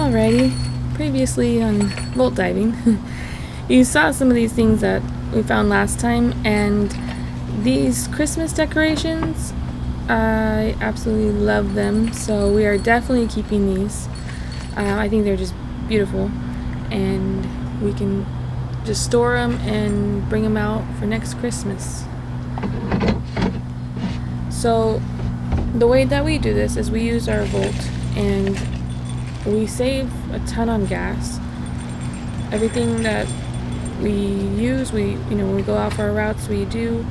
Alrighty, previously on vault diving, you saw some of these things that we found last time, and these Christmas decorations, I absolutely love them, so we are definitely keeping these. I think they're just beautiful, and we can just store them and bring them out for next Christmas. So the way that we do this is we use our Volt, and we save a ton on gas. Everything that we use, when we go out for our routes, we do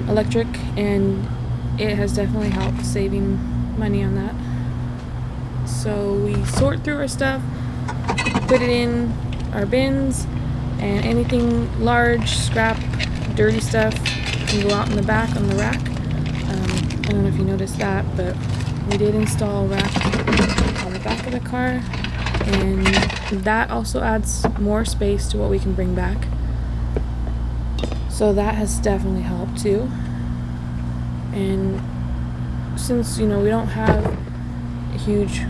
electric, and it has definitely helped saving money on that. So we sort through our stuff, put it in our bins, and anything large, scrap, dirty stuff can go out in the back on the rack. I don't know if you noticed that, but we did install a rack on the back of the car, and that also adds more space to what we can bring back. So that has definitely helped too. And since we don't have a huge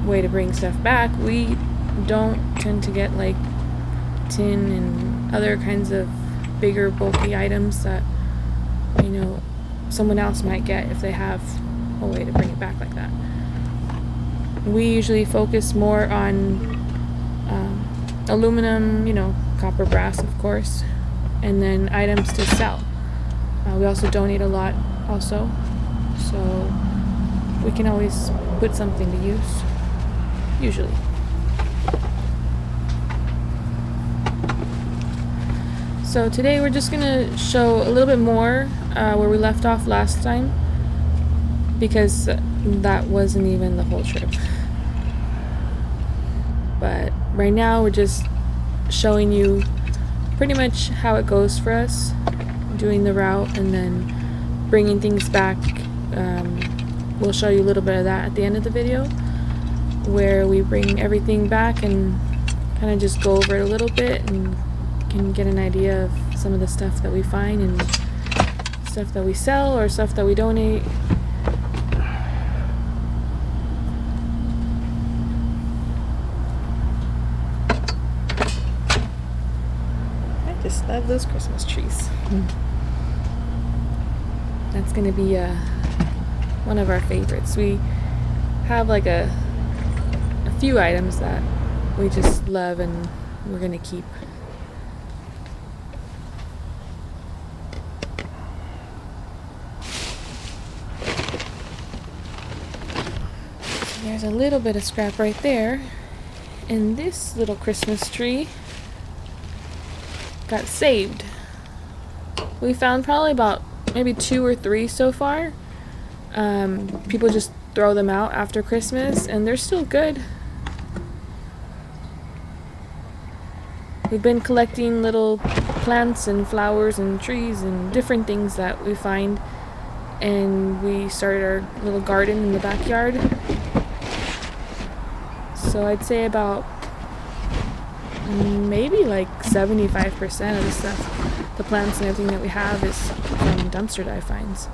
way to bring stuff back, we don't tend to get like tin and other kinds of bigger bulky items that someone else might get if they have a way to bring it back like that. We usually focus more on aluminum, copper, brass, of course, and then items to sell. We also donate a lot also, so we can always put something to use, usually. So today we're just gonna show a little bit more where we left off last time, because that wasn't even the whole trip. But right now we're just showing you pretty much how it goes for us, doing the route and then bringing things back. We'll show you a little bit of that at the end of the video, where we bring everything back and kind of just go over it a little bit and can get an idea of some of the stuff that we find and stuff that we sell or stuff that we donate. I just love those Christmas trees. That's gonna be one of our favorites. We have like a few items that we just love and we're gonna keep. There's a little bit of scrap right there, and this little Christmas tree got saved. We found probably about maybe 2 or 3 so far. People just throw them out after Christmas, and they're still good. We've been collecting little plants and flowers and trees and different things that we find, and we started our little garden in the backyard. So I'd say about maybe like 75% of the stuff, the plants and everything that we have, is from dumpster dive finds.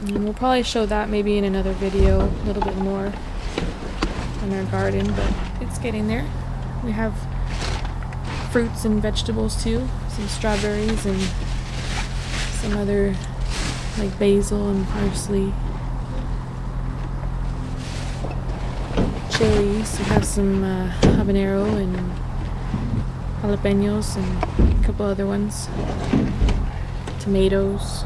And we'll probably show that maybe in another video a little bit more in our garden, but it's getting there. We have fruits and vegetables too, some strawberries and some other like basil and parsley. Chilies, we have some habanero and jalapenos and a couple other ones. Tomatoes.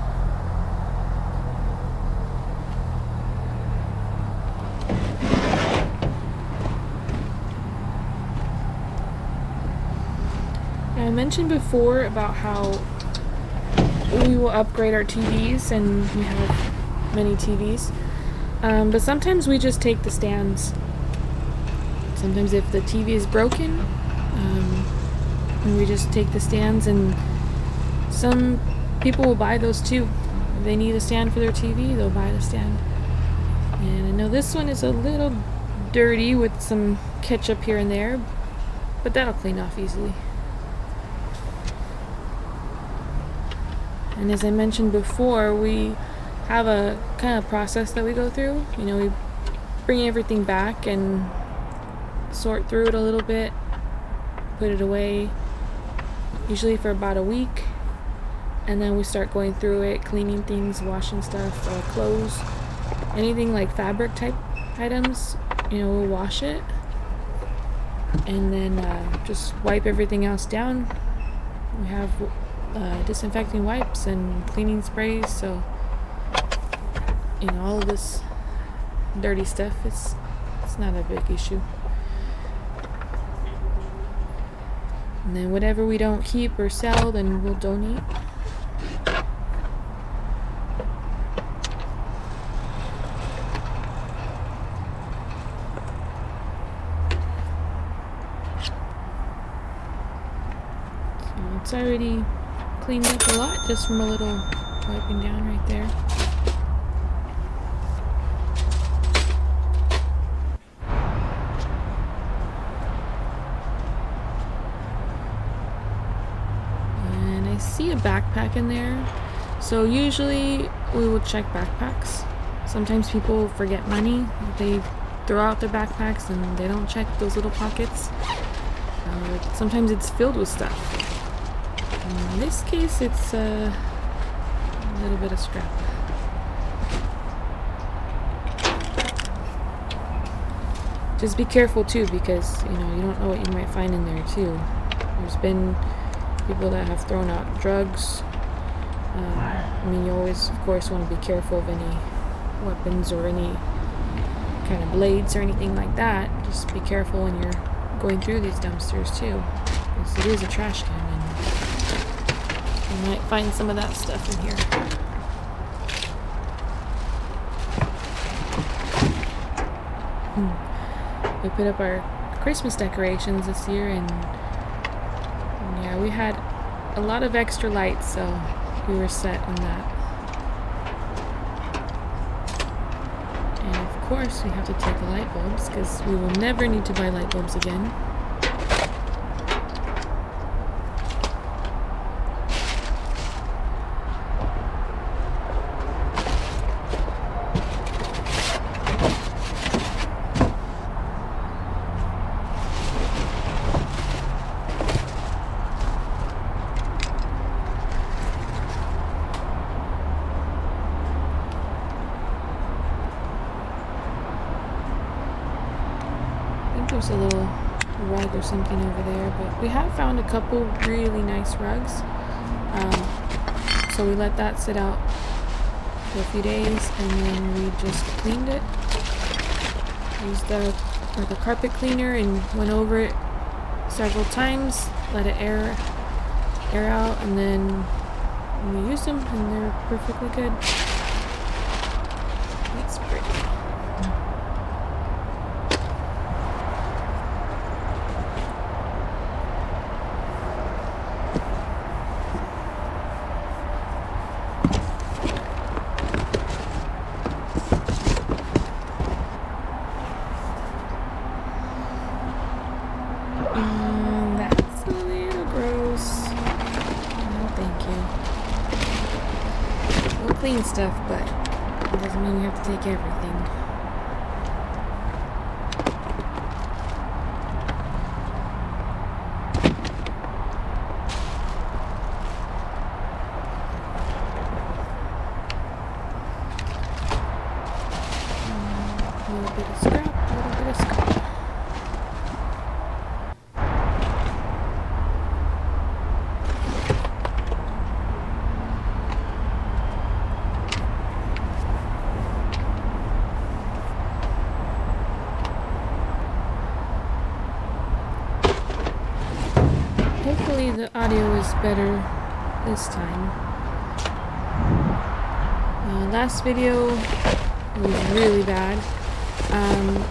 I mentioned before about how we will upgrade our TVs, and we have many TVs, but sometimes we just take the stands. Sometimes if the TV is broken, we just take the stands, and some people will buy those too. If they need a stand for their TV, they'll buy the stand. And I know this one is a little dirty with some ketchup here and there, but that'll clean off easily. And as I mentioned before, we have a kind of process that we go through. You know, we bring everything back and sort through it a little bit, put it away, usually for about a week, and then we start going through it, cleaning things, washing stuff, clothes, anything like fabric type items, you know, we'll wash it, and then just wipe everything else down. We have disinfecting wipes and cleaning sprays, so you know, all of this dirty stuff, it's not a big issue. And then whatever we don't keep or sell, then we'll donate. So it's already cleaned up a lot just from a little wiping down right there. See a backpack in there, so usually we will check backpacks. Sometimes people forget money, they throw out their backpacks and they don't check those little pockets. Sometimes it's filled with stuff. In this case, it's a little bit of scrap. Just be careful too, because you know, you don't know what you might find in there too. There's been people that have thrown out drugs. I mean, you always, of course, want to be careful of any weapons or any kind of blades or anything like that. Just be careful when you're going through these dumpsters too, because it is a trash can and you might find some of that stuff in here. We put up our Christmas decorations this year, and yeah, we had a lot of extra lights, so we were set on that. And of course, we have to take the light bulbs, because we will never need to buy light bulbs again. There's a little rug or something over there, but we have found a couple really nice rugs, so we let that sit out for a few days, and then we just cleaned it. Used like a carpet cleaner and went over it several times, let it air out, and then we used them, and they're perfectly good. That's pretty. That's a little gross. No, thank you. We'll clean stuff, but it doesn't mean we have to take everything. A little bit of scrap, a little bit of scrap. Hopefully the audio is better this time. Last video was really bad.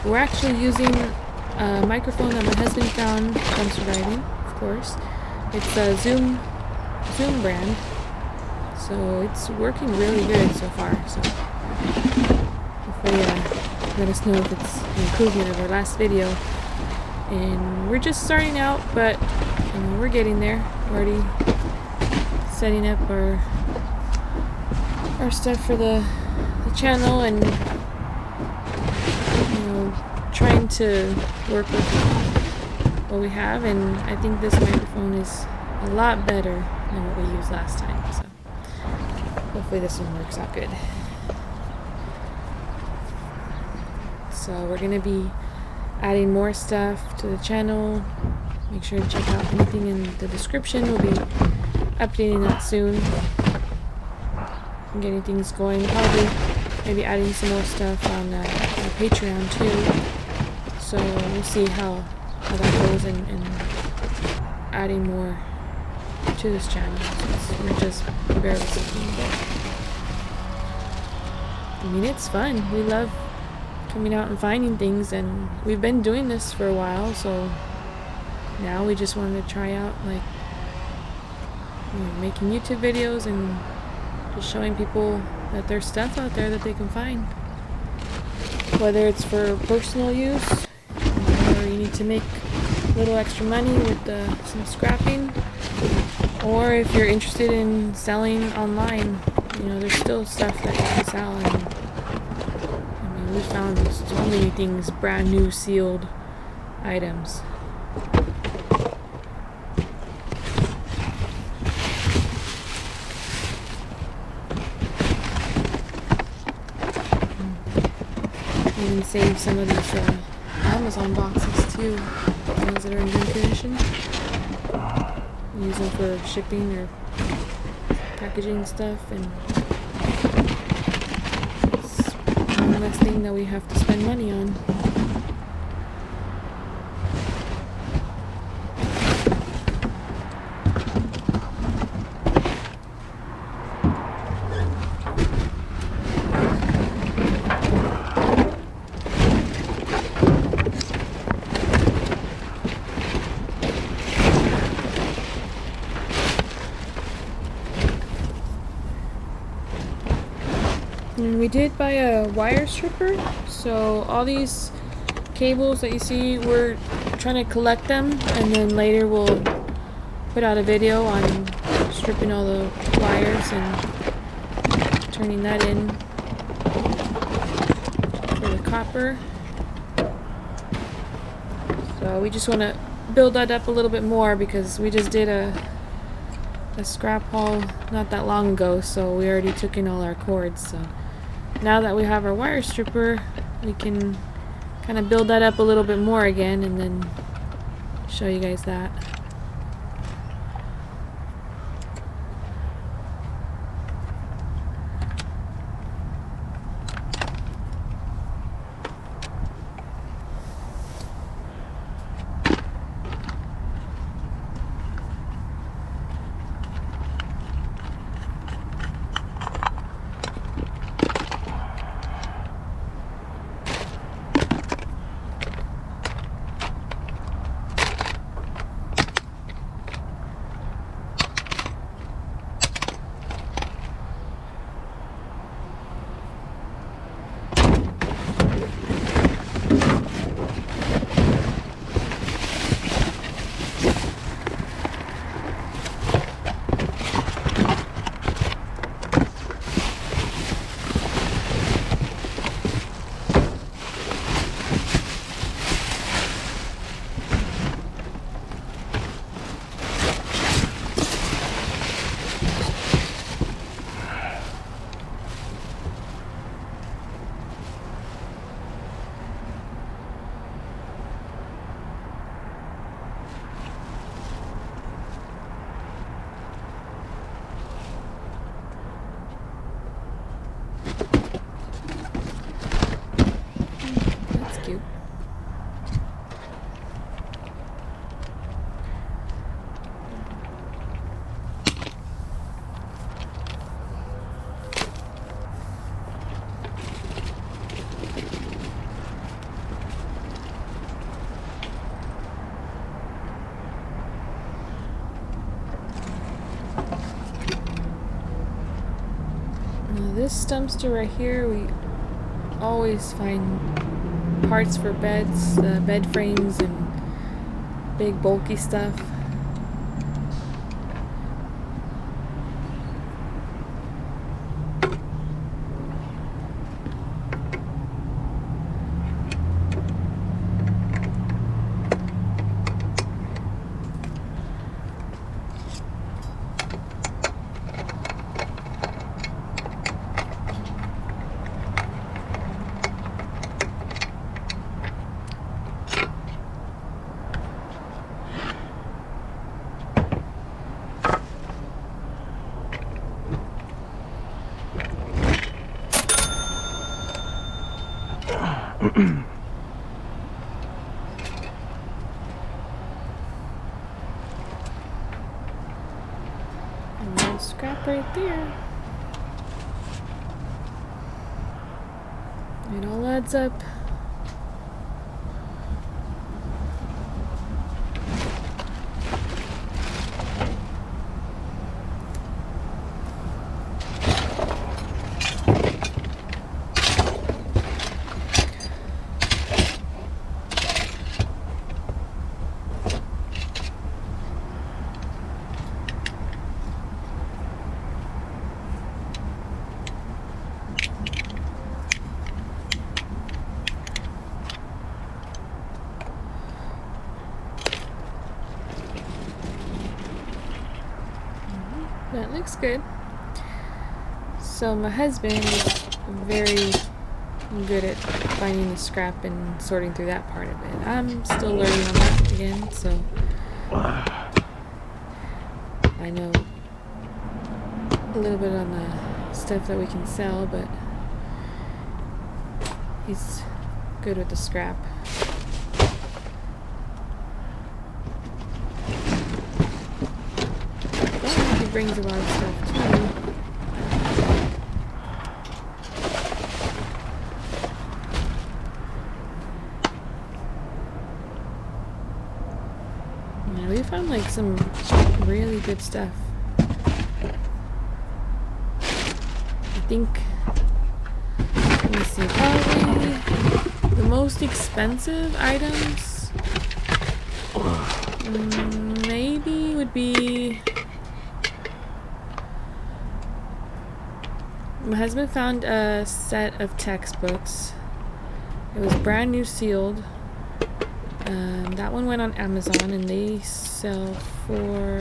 We're actually using a microphone that my husband found dumpster diving, of course. It's a Zoom brand, so it's working really good so far. So hopefully let us know if it's an improvement of our last video. And we're just starting out, but we're getting there. We're already setting up our our stuff for the channel, and trying to work with what we have, and I think this microphone is a lot better than what we used last time, so hopefully this one works out good. So we're gonna be adding more stuff to the channel. Make sure to check out anything in the description. We'll be updating that soon and getting things going. Probably maybe adding some more stuff on Patreon too. So we'll see how that goes, and adding more to this channel, since we're just barely something. But I mean, it's fun. We love coming out and finding things, and we've been doing this for a while, so now we just wanted to try out, like, making YouTube videos and just showing people that there's stuff out there that they can find, whether it's for personal use or you need to make a little extra money with some scrapping, or if you're interested in selling online. There's still stuff that you can sell, and I mean, we found so many things, brand new sealed items. Even save some of these Amazon boxes too, the ones that are in good condition. Use them for shipping or packaging stuff, and it's one less thing that we have to spend money on. And we did buy a wire stripper, so all these cables that you see, we're trying to collect them, and then later we'll put out a video on stripping all the wires and turning that in for the copper. So we just want to build that up a little bit more, because we just did a scrap haul not that long ago, so we already took in all our cords. So now that we have our wire stripper, we can kind of build that up a little bit more again, and then show you guys that. This dumpster right here, we always find parts for beds, bed frames, and big bulky stuff. And there's scrap right there. It all adds up. That looks good. So my husband is very good at finding the scrap and sorting through that part of it. I'm still learning on that again, so I know a little bit on the stuff that we can sell, but he's good with the scrap. But he brings a lot of stuff too. Yeah, we found like some really good stuff. I think, let me see, probably the most expensive items maybe would be, my husband found a set of textbooks. It was brand new sealed. That one went on Amazon and they sell for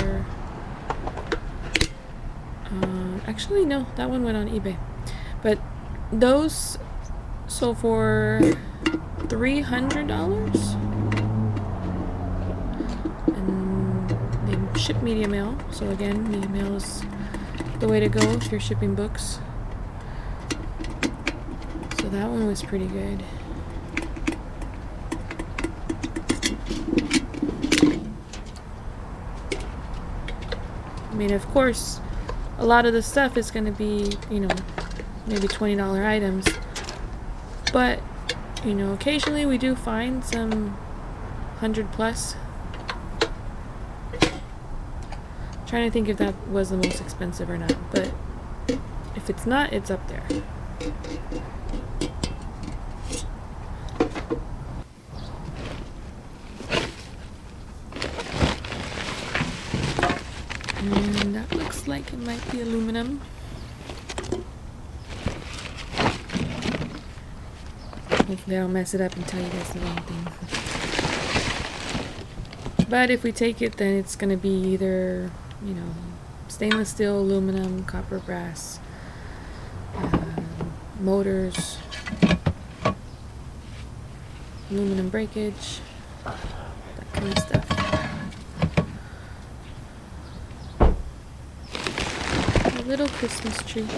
actually no, that one went on eBay, but those sold for $300 and they ship media mail. So again, media mail is the way to go if you're shipping books. So that one was pretty good. I mean, of course, a lot of the stuff is going to be, you know, maybe $20 items. But, you know, occasionally we do find some 100 plus. Trying to think if that was the most expensive or not. But if it's not, it's up there. And that looks like it might be aluminum. Hopefully I don't mess it up and tell you guys the wrong thing. But if we take it, then it's going to be either, you know, stainless steel, aluminum, copper, brass, motors, aluminum breakage, that kind of stuff. A little Christmas tree.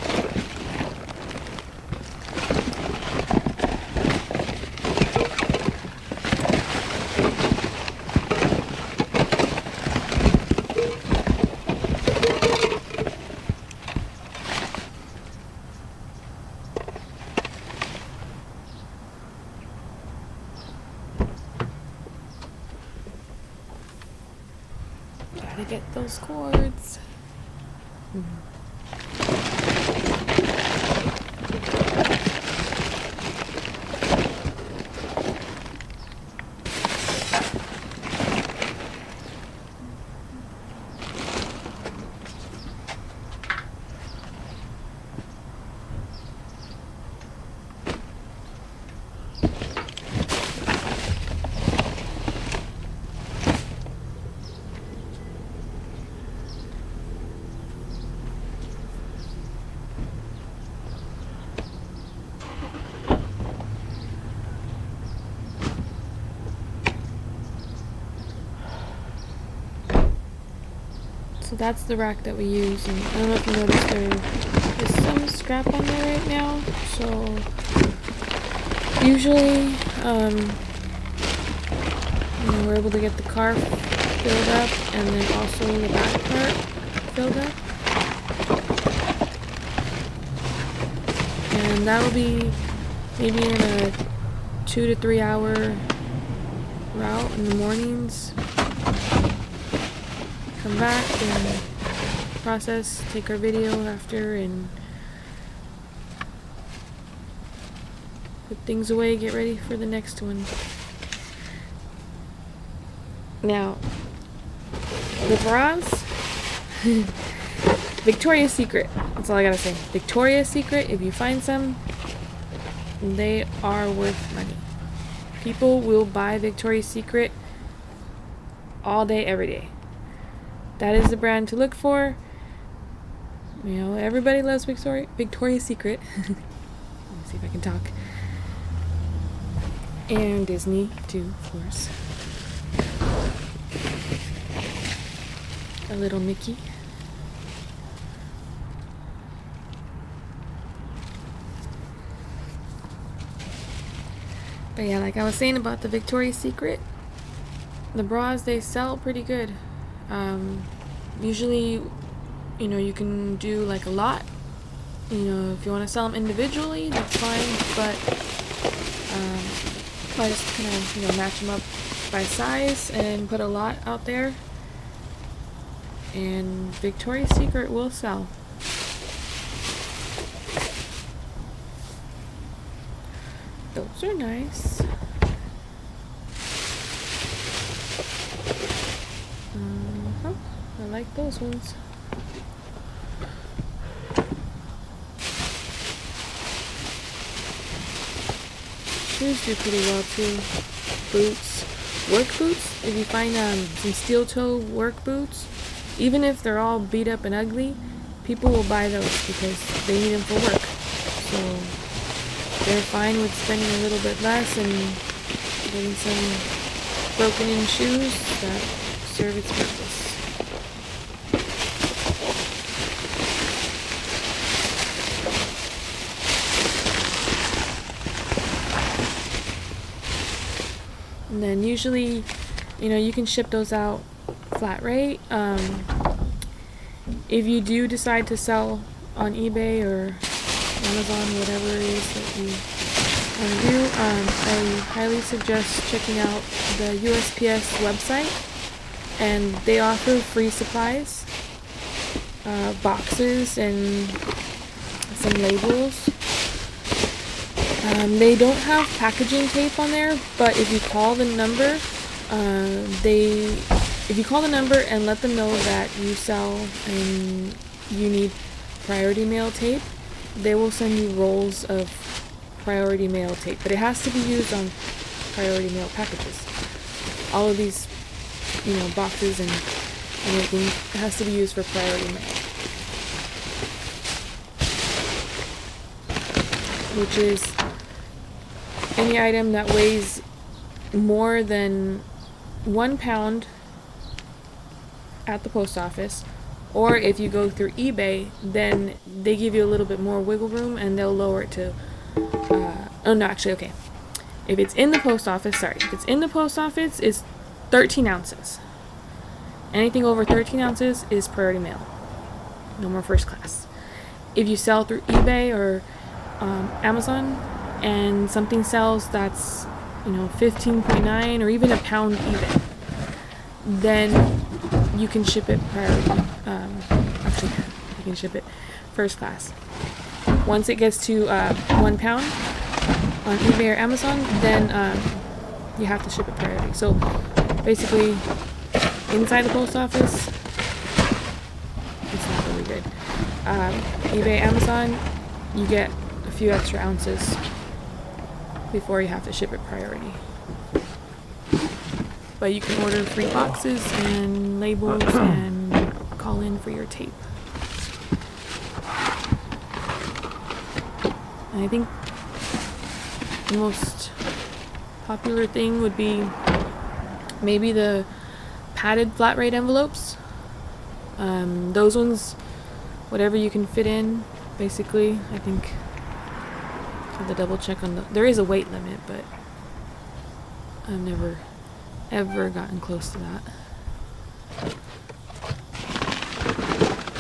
Gotta get those cords. So that's the rack that we use, and I don't know if you noticed there is some scrap on there right now, so Usually, we're able to get the car filled up and then also the back part filled up. And that'll be maybe in a 2 to 3 hour route in the mornings. Come back and process, take our video after, and put things away, get ready for the next one. Now, the bras, Victoria's Secret, that's all I gotta say. Victoria's Secret, if you find some, they are worth money. People will buy Victoria's Secret all day, every day. That is the brand to look for. You know, everybody loves Victoria's Secret. Let me see if I can talk. And Disney, too, of course. A little Mickey. But yeah, like I was saying about the Victoria's Secret, the bras, they sell pretty good. Usually, you can do like a lot. If you want to sell them individually, that's fine. But I just kind of, match them up by size and put a lot out there. And Victoria's Secret will sell. Those are nice. I like those ones. Shoes do pretty well too. Boots. Work boots. If you find some steel toe work boots, even if they're all beat up and ugly, people will buy those because they need them for work. So they're fine with spending a little bit less and getting some broken in shoes that serve its purpose. And then usually, you can ship those out flat rate. If you do decide to sell on eBay or Amazon, whatever it is that you want to do, I highly suggest checking out the USPS website, and they offer free supplies, boxes and some labels. They don't have packaging tape on there, but if you call the number, and let them know that you sell and you need priority mail tape, they will send you rolls of priority mail tape, but it has to be used on priority mail packages. All of these, boxes and everything, it has to be used for priority mail, which is any item that weighs more than 1 pound at the post office, or if you go through eBay, then they give you a little bit more wiggle room and they'll lower it to if it's in the post office, it's 13 ounces. Anything over 13 ounces is priority mail. No more first class. If you sell through eBay or Amazon and something sells that's 15.9 or even a pound even, then you can ship it priority. You can ship it first class. Once it gets to 1 pound on eBay or Amazon, then you have to ship it priority. So basically, inside the post office, it's not really good. eBay, Amazon, you get a few extra ounces before you have to ship it priority. But you can order free boxes and labels and call in for your tape. And I think the most popular thing would be maybe the padded flat rate envelopes. Those ones, whatever you can fit in, basically, I think have to double check on the. There is a weight limit, but I've never ever gotten close to that.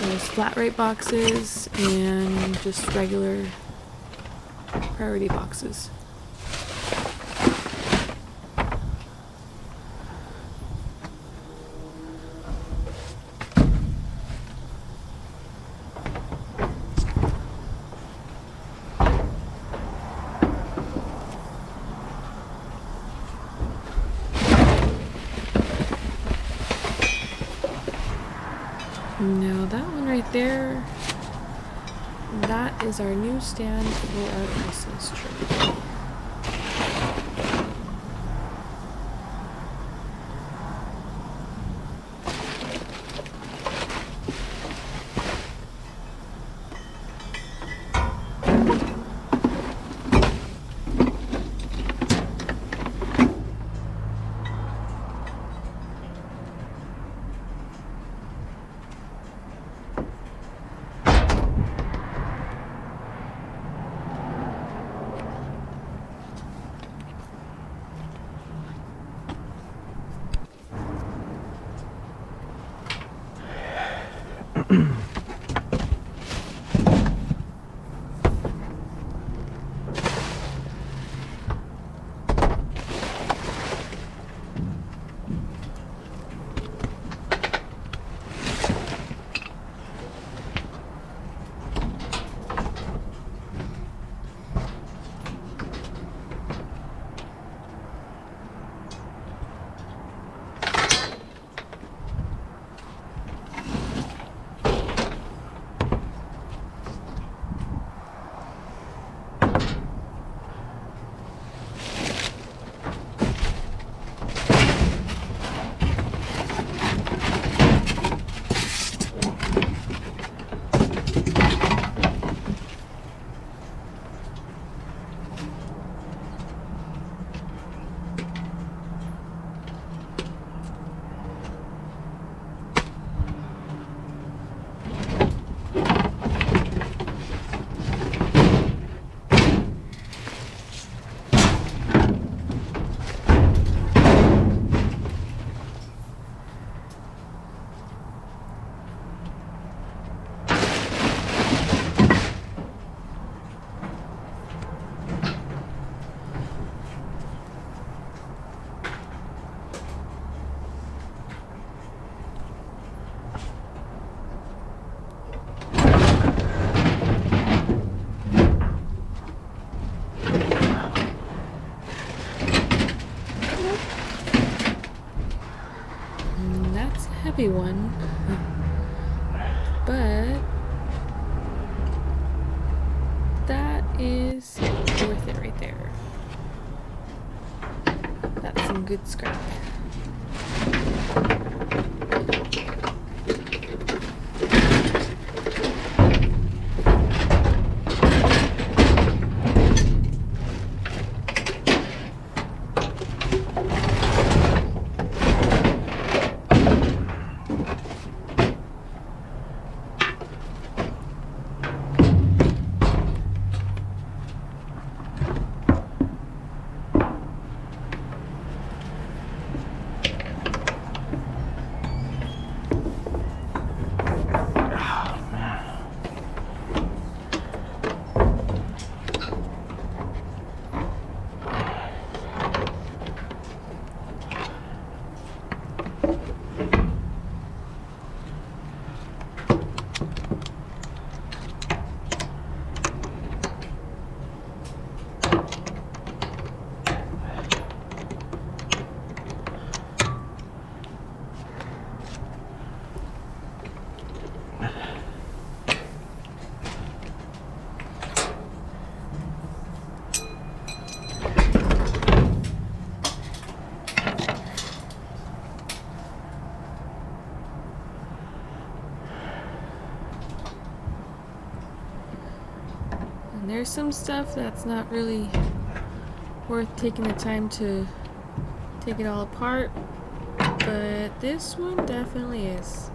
There's flat rate boxes and just regular priority boxes. No, that one right there, that is our new stand for our Christmas tree. Heavy one, but that is worth it right there. That's some good scrap. There's some stuff that's not really worth taking the time to take it all apart, but this one definitely is.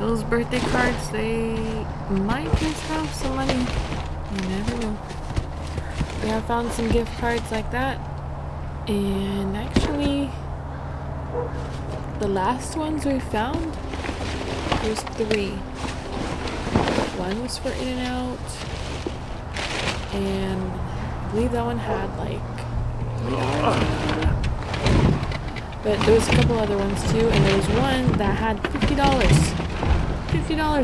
Those birthday cards, they might just have some money. You never know. We have found some gift cards like that. And actually, the last ones we found, was 3. One was for In-N-Out, and I believe that one had like $3. But there was a couple other ones too, and there was one that had $50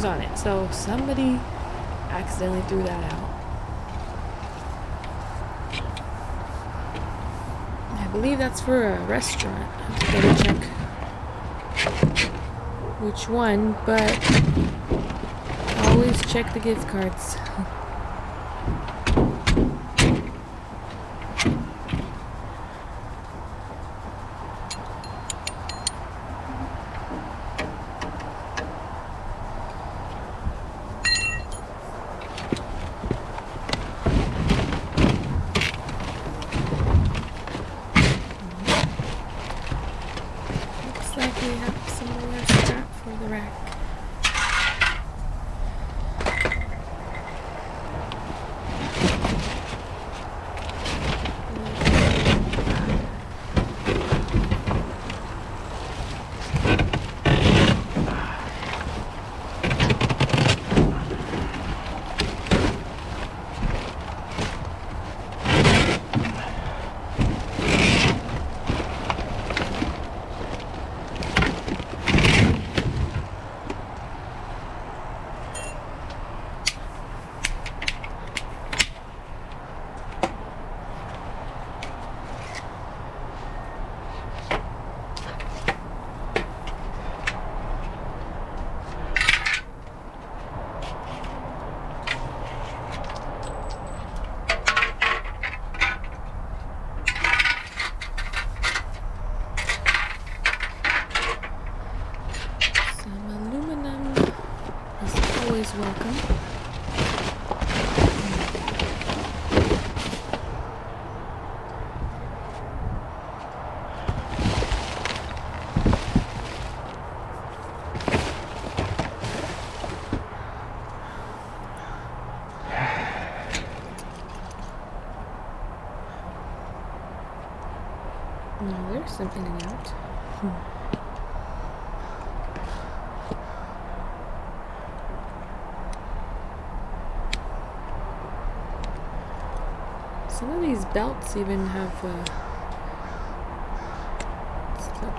on it. So somebody accidentally threw that out. I believe that's for a restaurant. I have to double check which one, but always check the gift cards. Looks like we have some more scrap for the rack. Always welcome. Now there's some In-N-Out. Some of these belts even have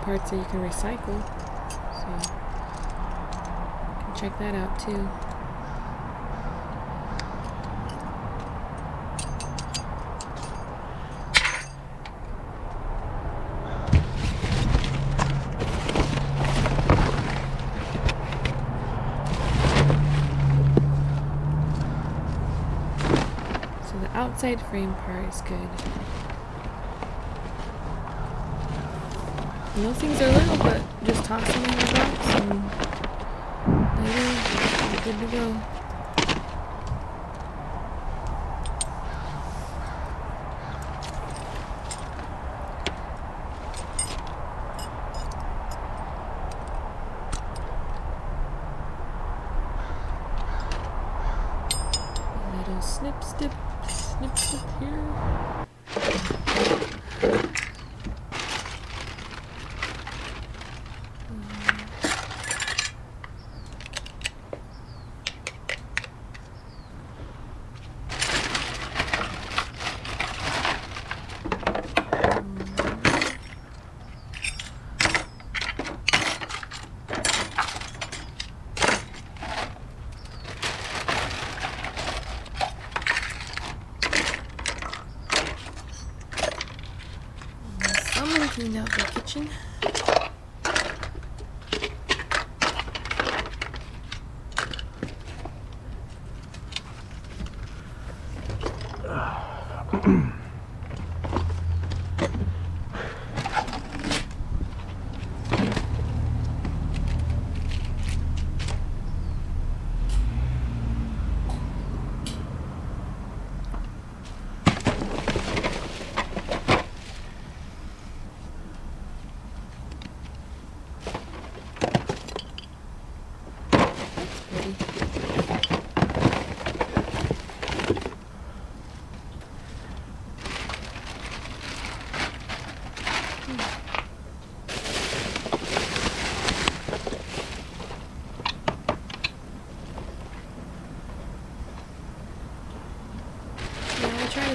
parts that you can recycle, so you can check that out too. Outside frame part is good. And those things are little, but just toss them in the box and later you're good to go. A little snip, snip. Snip, snip here. Clean out the kitchen.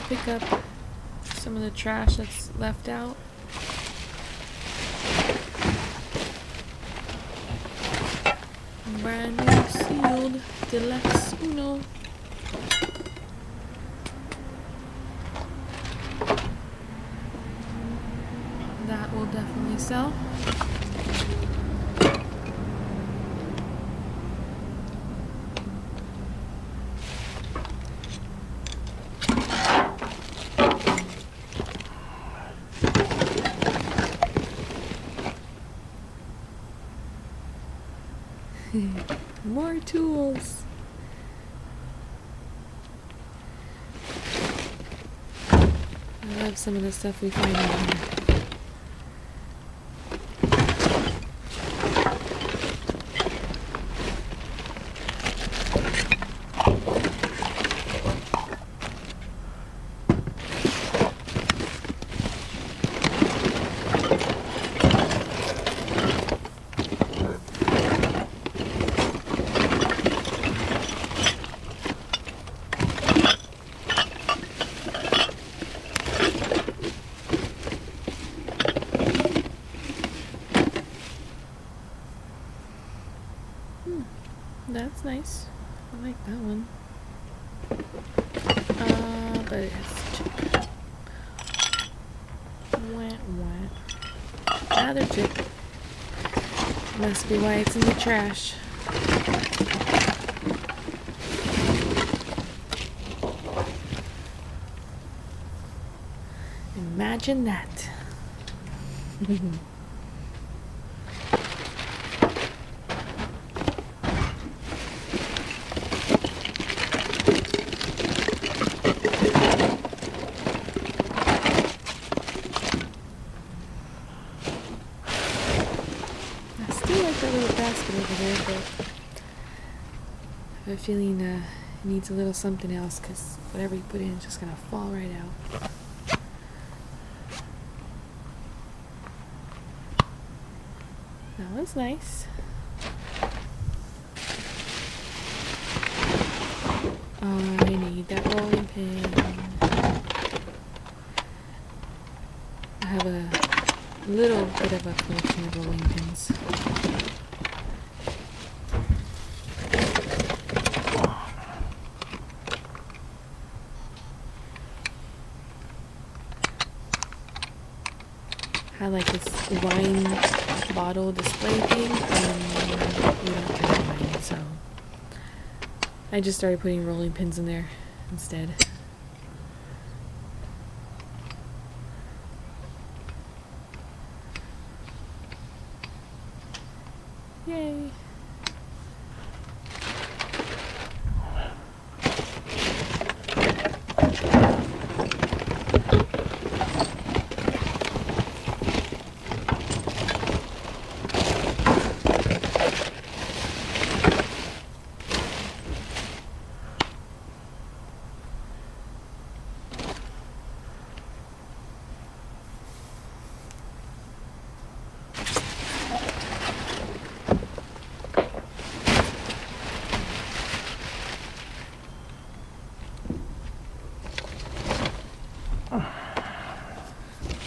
pick up some of the trash that's left out. Brand new sealed Deluxe Uno. That will definitely sell. More tools. I love some of the stuff we find in here. That's nice. I like that one. But it's chip. Wah, wah. Another chip. Must be why it's in the trash. Imagine that. I have a feeling it needs a little something else because whatever you put in is just going to fall right out. That was nice. I need that rolling pin. I have a little bit of a collection of rolling pins. I like this wine bottle display thing, and we don't drink wine, so I just started putting rolling pins in there instead. Yay!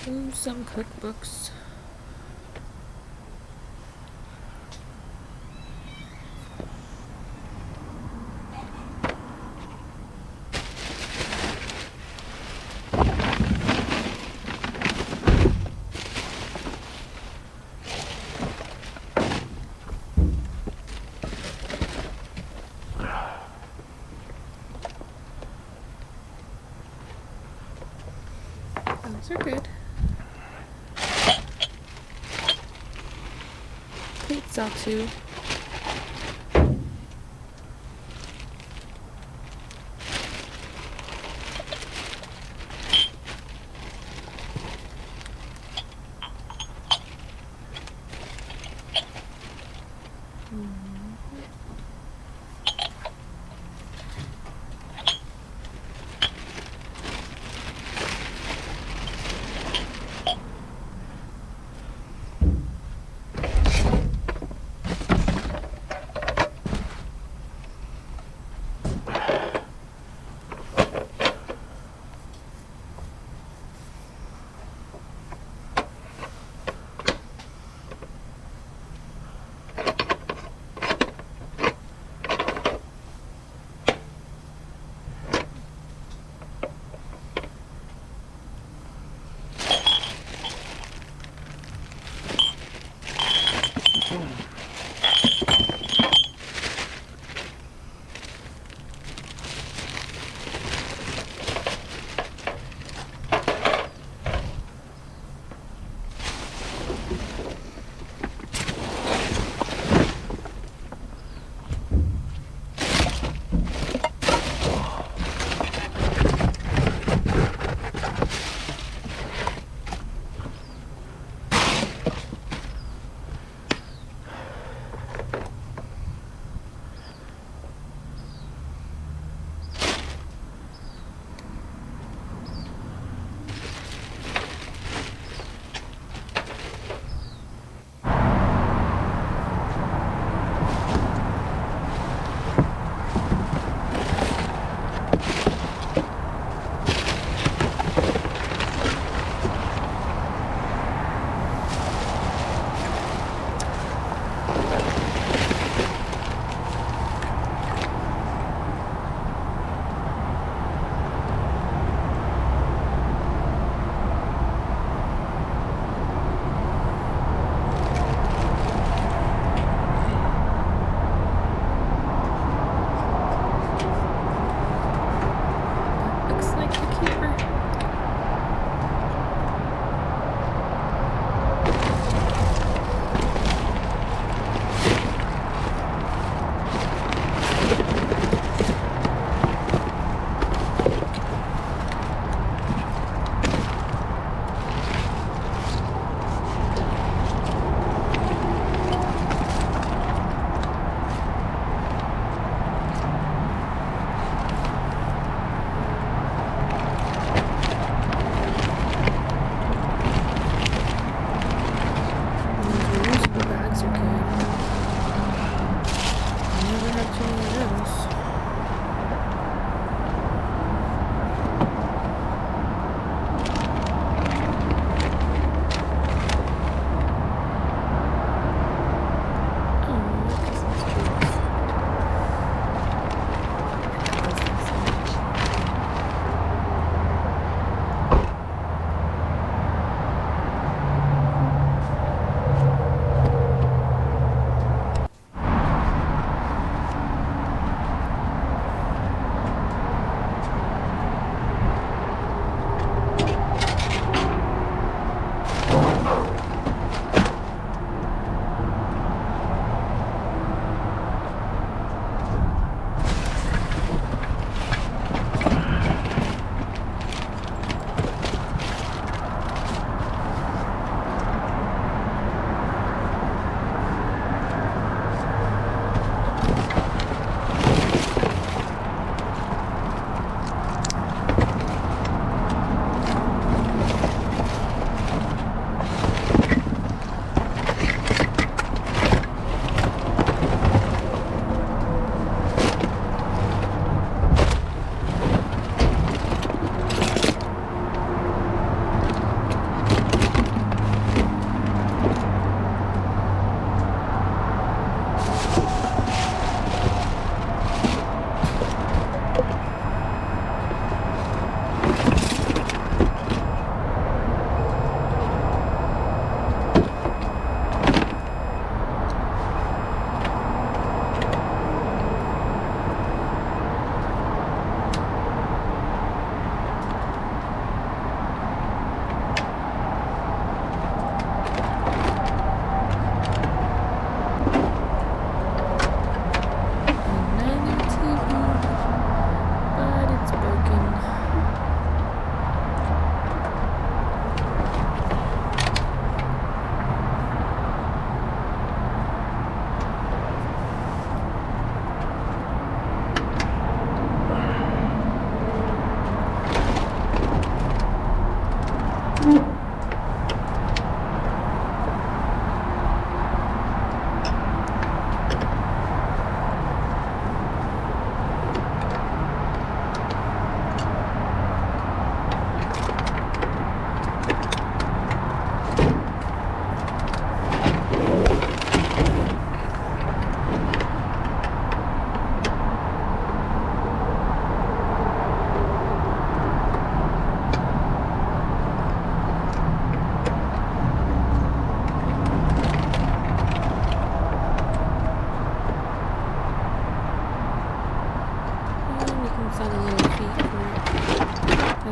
Ooh, some cookbooks. Those are good. Plates out too.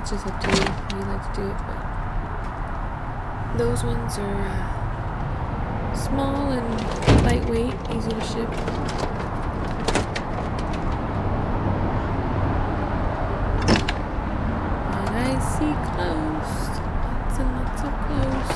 it's just up to you how you like to do it, but those ones are small and lightweight, easy to ship. And I see clothes, lots and lots of clothes.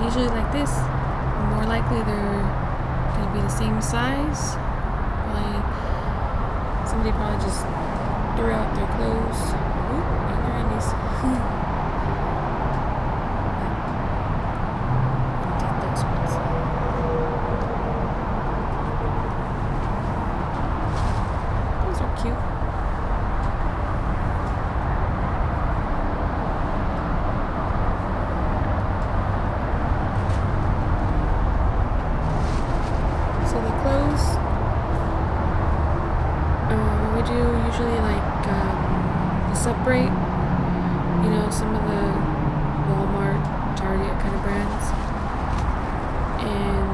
Usually like this, more likely they're going to be the same size. Somebody probably just threw out their clothes. Oop, and their undies. Take those ones. Those are cute. Usually separate, some of the Walmart, Target kind of brands, and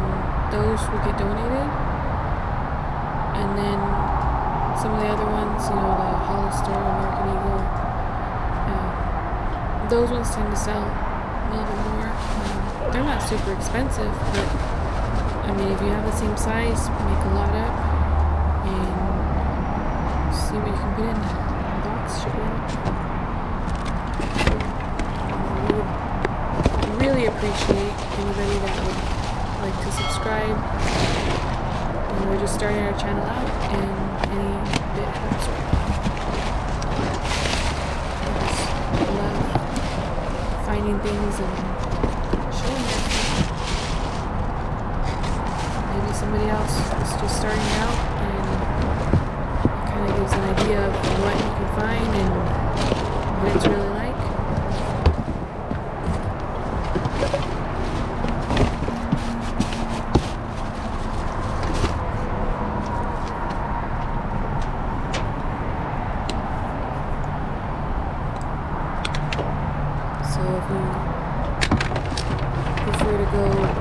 those would get donated, and then some of the other ones, the Hollister, American Eagle, those ones tend to sell a little bit more. They're not super expensive, but if you have the same size, make a lot up and see what you can put in a box, ship it out. We would really appreciate anybody that would like to subscribe. We're just starting our channel out, and any bit helps right now. finding things and showing it. Maybe somebody else is just starting out and it kind of gives an idea of what you can find and what it's really like. So if you prefer to go with,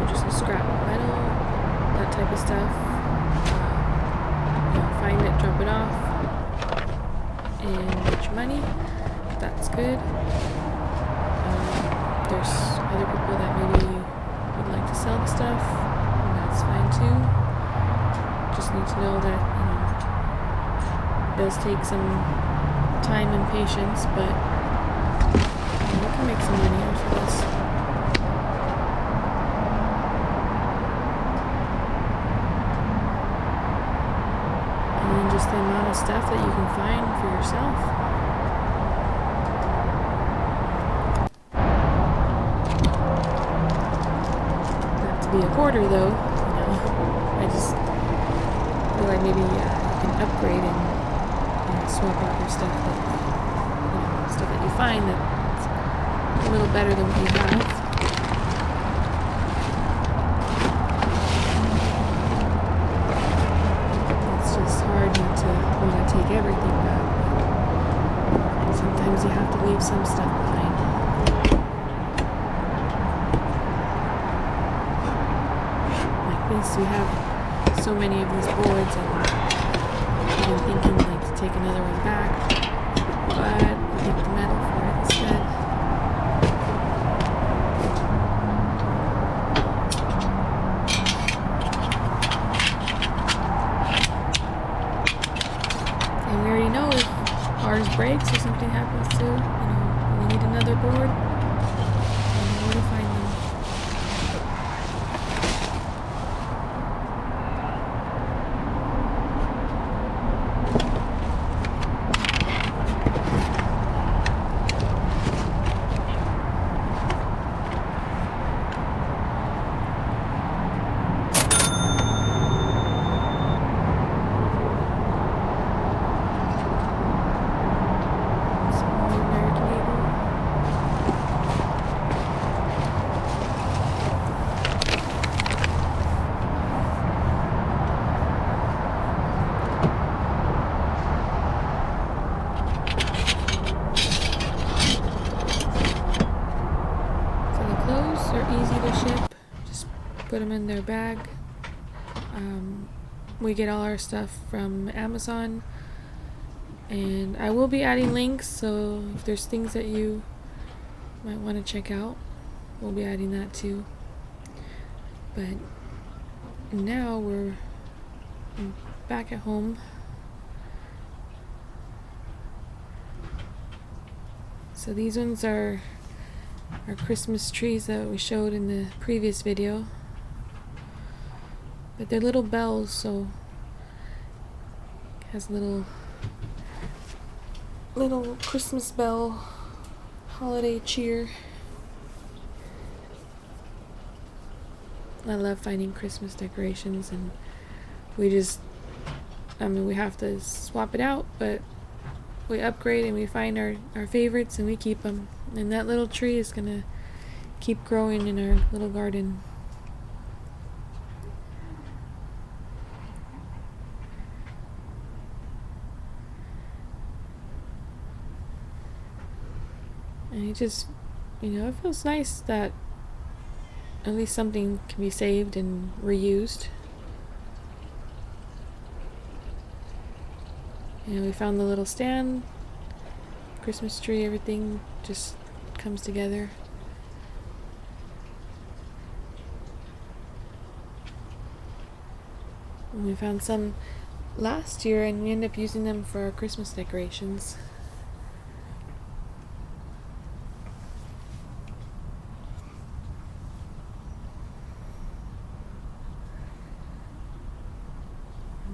just a scrap metal, that type of stuff, find it, drop it off, and get your money, that's good. There's other people that maybe would like to sell the stuff, and that's fine too. Just need to know that, it does take some time and patience, but we can make some money off of this. And then just the amount of stuff that you can find for yourself. Not to be a hoarder though, I just feel like maybe you can upgrade and swap out your stuff with, stuff that you find that's a little better than what you have. It's just hard not to want to take everything back. Sometimes you have to leave some stuff behind. Like this, we have so many of these boards, and I've been thinking to take another one back, but I'll take the metal for it instead. And we already know if ours breaks or something happens to, we need another board, and where to find them. Put them in their bag. We get all our stuff from Amazon, and I will be adding links, so if there's things that you might want to check out, we'll be adding that too. But now we're back at home. So these ones are our Christmas trees that we showed in the previous video. But they're little bells, so it has little Christmas bell holiday cheer. I love finding Christmas decorations, and we have to swap it out, but we upgrade and we find our favorites and we keep them. And that little tree is gonna keep growing in our little garden. And it just, it feels nice that at least something can be saved and reused. We found the little stand, Christmas tree, everything just comes together. And we found some last year, and we ended up using them for our Christmas decorations.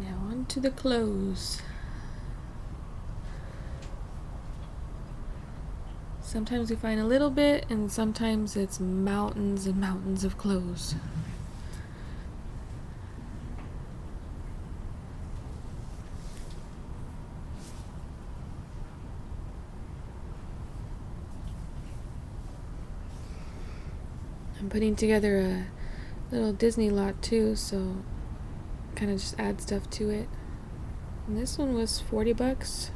Now on to the clothes. Sometimes we find a little bit, and sometimes it's mountains and mountains of clothes. I'm putting together a little Disney lot too, so kind of just add stuff to it. And this one was $40.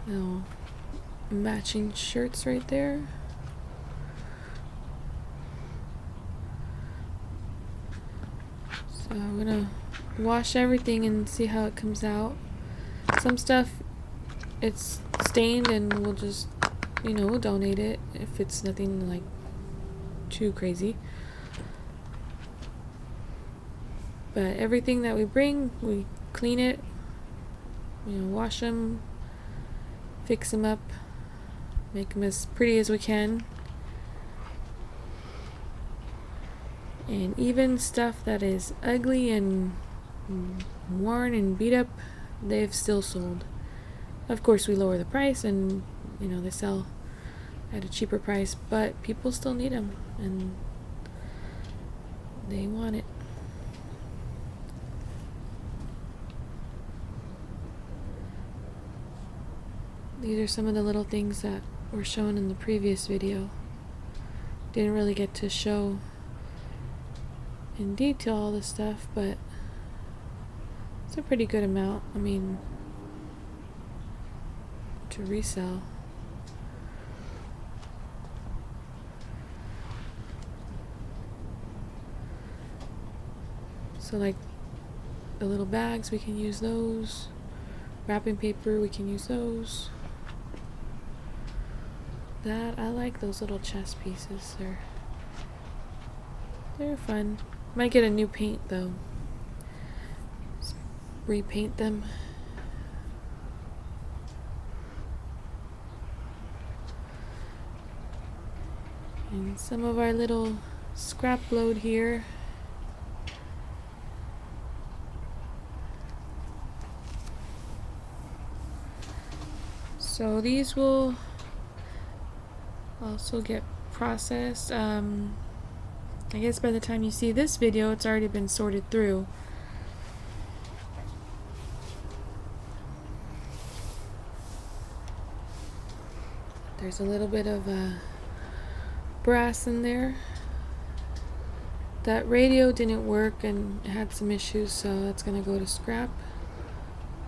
No, matching shirts right there. So I'm gonna wash everything and see how it comes out. Some stuff, it's stained and we'll just, we'll donate it if it's nothing like too crazy. But everything that we bring, we clean it, wash them, fix them up, make them as pretty as we can. And even stuff that is ugly and worn and beat up, they've still sold. Of course, we lower the price and, they sell at a cheaper price, but people still need them and they want it. These are some of the little things that were shown in the previous video. Didn't really get to show in detail all this stuff, but it's a pretty good amount. I mean, to resell. So like the little bags, we can use those. Wrapping paper, we can use those. I like those little chess pieces. They're fun. Might get a new paint though. Just repaint them. And some of our little scrap load here. So these will also get processed. I guess by the time you see this video, it's already been sorted through. There's a little bit of brass in there. That radio didn't work and it had some issues, so that's gonna go to scrap.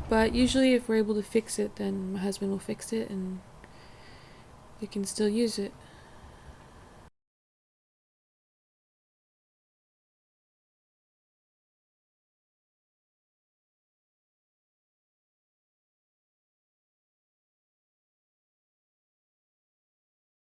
But usually if we're able to fix it, then my husband will fix it and we can still use it.